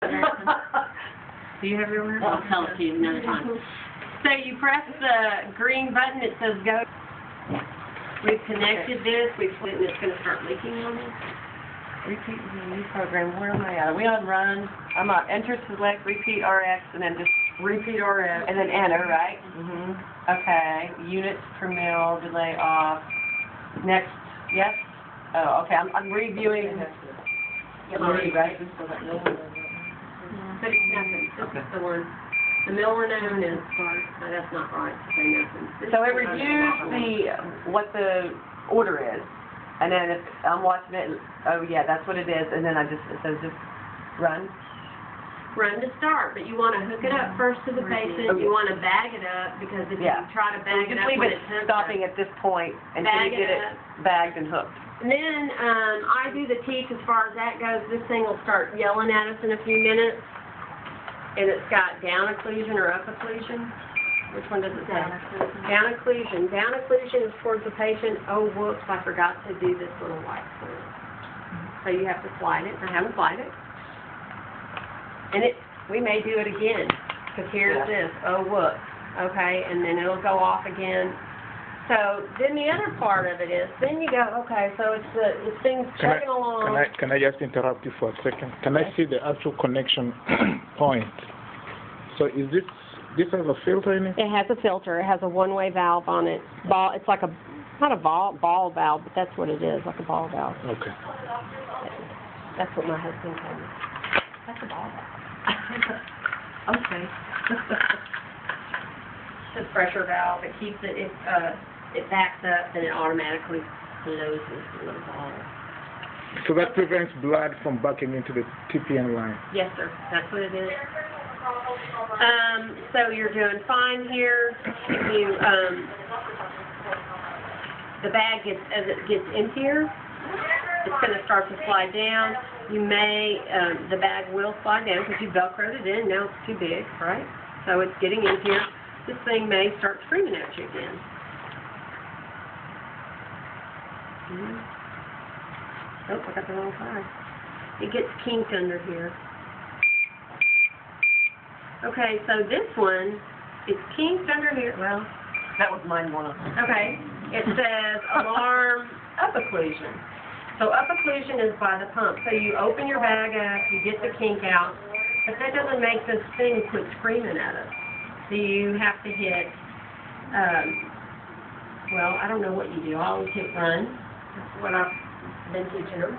Do you have your order? I'll tell it to you another time. So you press the green button that says go. We've connected this. We've put it, and it's going to start leaking on us. Repeat the new program. Where am I at? Are we on run? I'm on enter, select, repeat RX, and then just repeat RX. And then enter, right? Mm-hmm. Okay. Units per mil, delay off. Next. Yes? Oh, okay. I'm reviewing. Read, right? But it's nothing. This is the one. The Milrinone is, no, that's not right. Say nothing. So it reviews what the order is. And then if I'm watching it, oh yeah, that's what it is. And then it says just run. Run to start, but you want to hook it up first to the patient. Okay. You want to bag it up because if you try to bag it up when it's hooked stopping at this point until you get it bagged and hooked. And then I do the teach as far as that goes. This thing will start yelling at us in a few minutes. And it's got down occlusion or up occlusion. Which one does it say? Down occlusion. Down occlusion is towards the patient. Oh, whoops, I forgot to do this little white point. So you have to slide it. I haven't slide it. And we may do it again. Because here's this. Oh, whoops. Okay, and then it'll go off again. So then the other part of it is, then you go, okay, so it's things chugging along. Can I just interrupt you for a second? Can I see the actual connection point? So is this has a filter in it? It has a filter. It has a one-way valve on it. It's like not a ball valve, but that's what it is, like a ball valve. Okay. That's what my husband told me. That's a ball valve. Okay. It's a pressure valve. It keeps it, it backs up, and it automatically closes the little ball. So that prevents blood from backing into the TPN line? Yes, sir. That's what it is. So you're doing fine here. You, the bag as it gets emptier, it's going to start to slide down. You may, the bag will slide down because you Velcroed it in. Now it's too big, right? So it's getting emptier. This thing may start screaming at you again. Oh, I got the wrong side. It gets kinked under here. Okay, so this one is kinked under here. Well, that was mine one of them. okay. It says alarm up occlusion. So up occlusion is by the pump. So you open your bag up, you get the kink out, but that doesn't make this thing quit screaming at us. So you have to hit, well, I don't know what you do. I always hit run. That's what I've been teaching them.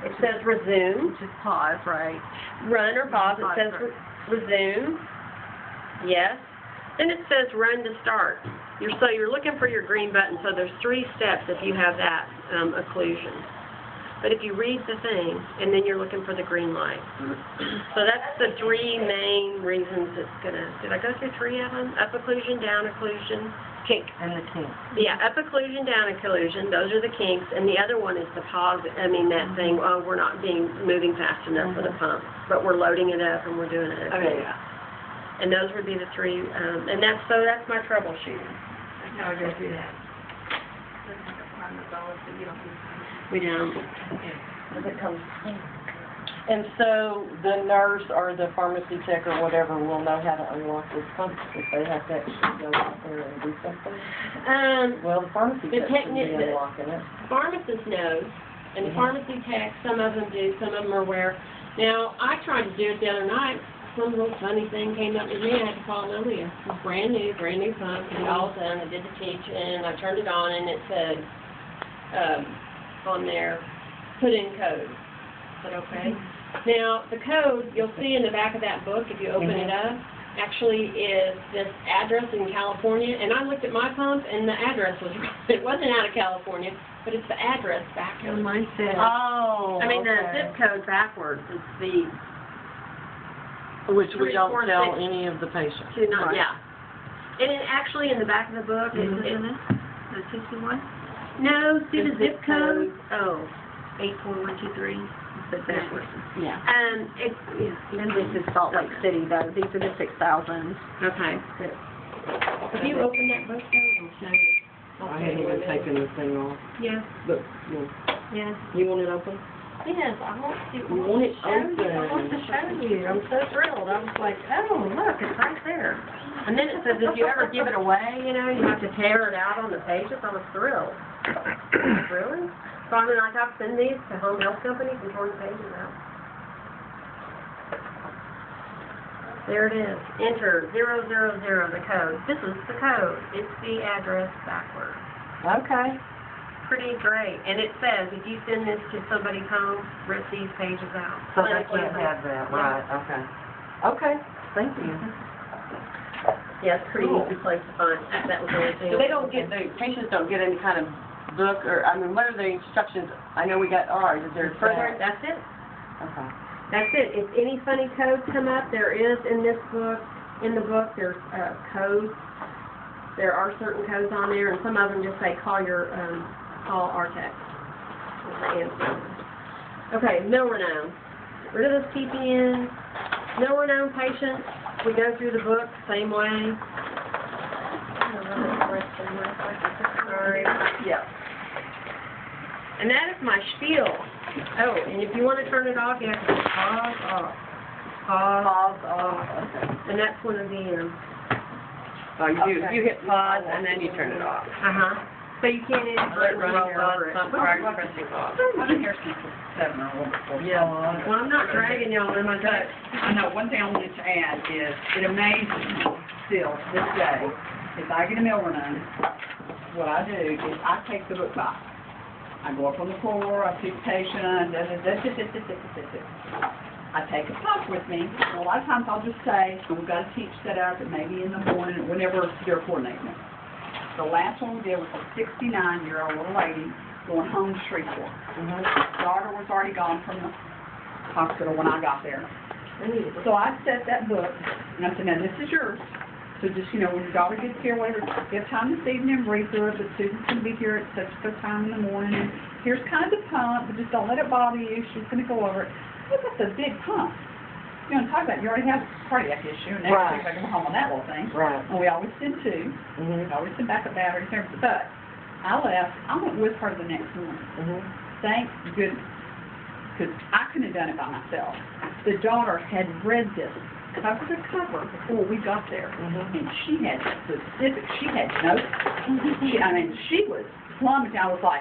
It says resume. Just pause, right? Run or pause. It says resume. Yes. Then it says run to start. So you're looking for your green button. So there's 3 steps if you have that occlusion. But if you read the thing, and then you're looking for the green light. So that's the 3 main reasons it's going to... Did I go through 3 of them? Up occlusion, down occlusion, kink. And the kink. Yeah, up occlusion, down occlusion. Those are the kinks. And the other one is the pause. I mean, that thing, oh, we're not moving fast enough for the pump. But we're loading it up, and we're doing it. Okay, yeah. And those would be the 3. And that's my troubleshooting. That's how I go through that. We don't. And so the nurse or the pharmacy tech or whatever will know how to unlock this pump if they have to actually go out there and do something? Well, the pharmacy tech should be unlocking it. The pharmacist knows, and the pharmacy tech, some of them do, some of them are aware. Now, I tried to do it the other night. Some little funny thing came up with me. I had to call Lilia. It was brand new pump. And all done. I did the teach, and I turned it on, and it said on there, put in code. I said, okay. Now, the code, you'll see in the back of that book, if you open it up, actually is this address in California. And I looked at my pump, and the address was wrong. It wasn't out of California, but it's the address backwards. Mine said, I mean, the zip code backwards. It's the... Which we don't tell any of the patients. Right. Yeah. And it actually, in the back of the book, the 61? No, see the zip code? Oh, 84123. But backwards. Yeah. And this is Salt Lake City, though. These are the 6,000. Okay. If you open that book, though, it'll show you. I hadn't even taken this thing off. Yeah. But, yeah. You want it open? Yes, I want to. You want it open. I want to show you. you. I'm so thrilled. I was like, oh, look, it's right there. And then it says if you ever give it away, you know, you have to tear it out on the pages. I was thrilled. Really? So I mean, like, I've sent these to home health companies and torn the pages out. There it is. Enter 000, the code. This is the code. It's the address backwards. Okay. Pretty great. And it says, if you send this to somebody's home, rip these pages out. So they can't have that, right, okay. Okay, thank you. Yeah, it's a pretty easy place to find. That was the only thing. So they don't get, the patients don't get any kind of book, or, I mean, what are the instructions? I know we got ours, is there further? That's it. Okay. That's it. If any funny codes come up, there is in this book, there's codes. There are certain codes on there, and some of them just say call artex. That's the answer. Okay, Milrinone. Rid of this TPN. Milrinone patients, we go through the book same way. Sorry. Yeah. And that is my spiel. Oh, and if you want to turn it off, you have to pause off. Pause off. Okay. And that's one of the, Oh, you hit pause and then you turn it off. So you can't hit Let it run over it. pressing off. I've been here since 7 or a little before. Yeah. Well, I'm not dragging y'all in my But gut. I know one thing I wanted to add is it amazes me still this day. If I get a Milrinone, what I do is I take the book back. I go up on the floor, I see the patient, I take a puff with me. A lot of times I'll just say, we've got to teach that out, that maybe in the morning, whenever they're coordinating it. The last one we did was a 69-year-old little lady going home to Shreveport. Daughter was already gone from the hospital when I got there. So I set that book, and I said, now this is yours. So just, you know, when your daughter gets here, whatever, you have time this evening, read through it, but Susan's going to be here at such and such time in the morning. And here's kind of the pump, but just don't let it bother you. She's going to go over it. Look, that's a big pump. You know, talk about, you already have a cardiac issue, and next week I go home on that little thing. Right. And we always send 2. We always send backup batteries and everything. But I went with her the next morning. Thank goodness. Because I couldn't have done it by myself. The daughter had read this cover to cover before we got there. And she had specific, she had notes. She was plummeting. I was like,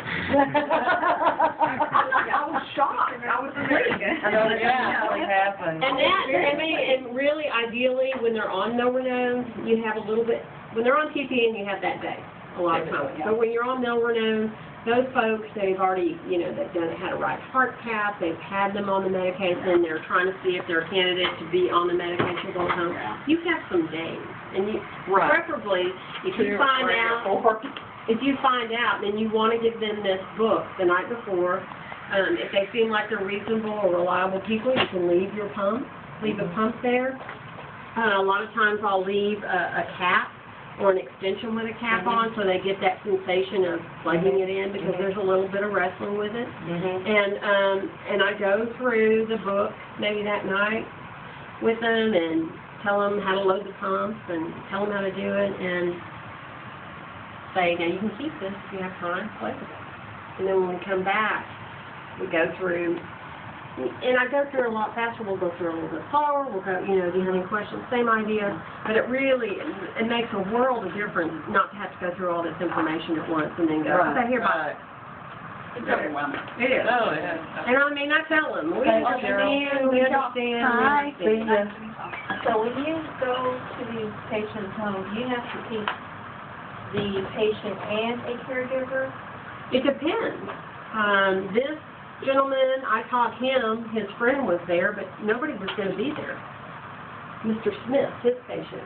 I was shocked. I was amazed. I know that actually happened. And really, ideally, when they're on Milrinone, you have a little bit, when they're on TPN, you have that day, a lot of times. But when you're on Milrinone, those folks, they've already, you know, they've had a right heart cath, they've had them on the medication, they're trying to see if they're a candidate to be on the medication going home. You have some days. And you, preferably, if you find out, then you want to give them this book the night before. If they seem like they're reasonable or reliable people, you can leave your pump, leave a pump there. A lot of times I'll leave a cap or an extension with a cap on so they get that sensation of plugging it in because there's a little bit of wrestling with it. And I go through the book maybe that night with them and tell them how to load the pumps and tell them how to do it and say, now you can keep this if you have time, play with it. And then when we come back, we go through, and I go through a lot faster, we'll go through a little bit slower, we'll go, you know, do you have any questions, same idea, but it really, it makes a world of difference not to have to go through all this information at once and then go, okay, here, bye. It's overwhelming. It is. Oh, it is. And I mean, I tell them, we understand, we understand. Hi. So when you go to these patients' homes, you have to keep the patient and a caregiver? It depends. This gentleman, I taught him, his friend was there, but nobody was going to be there. Mr. Smith, his patient.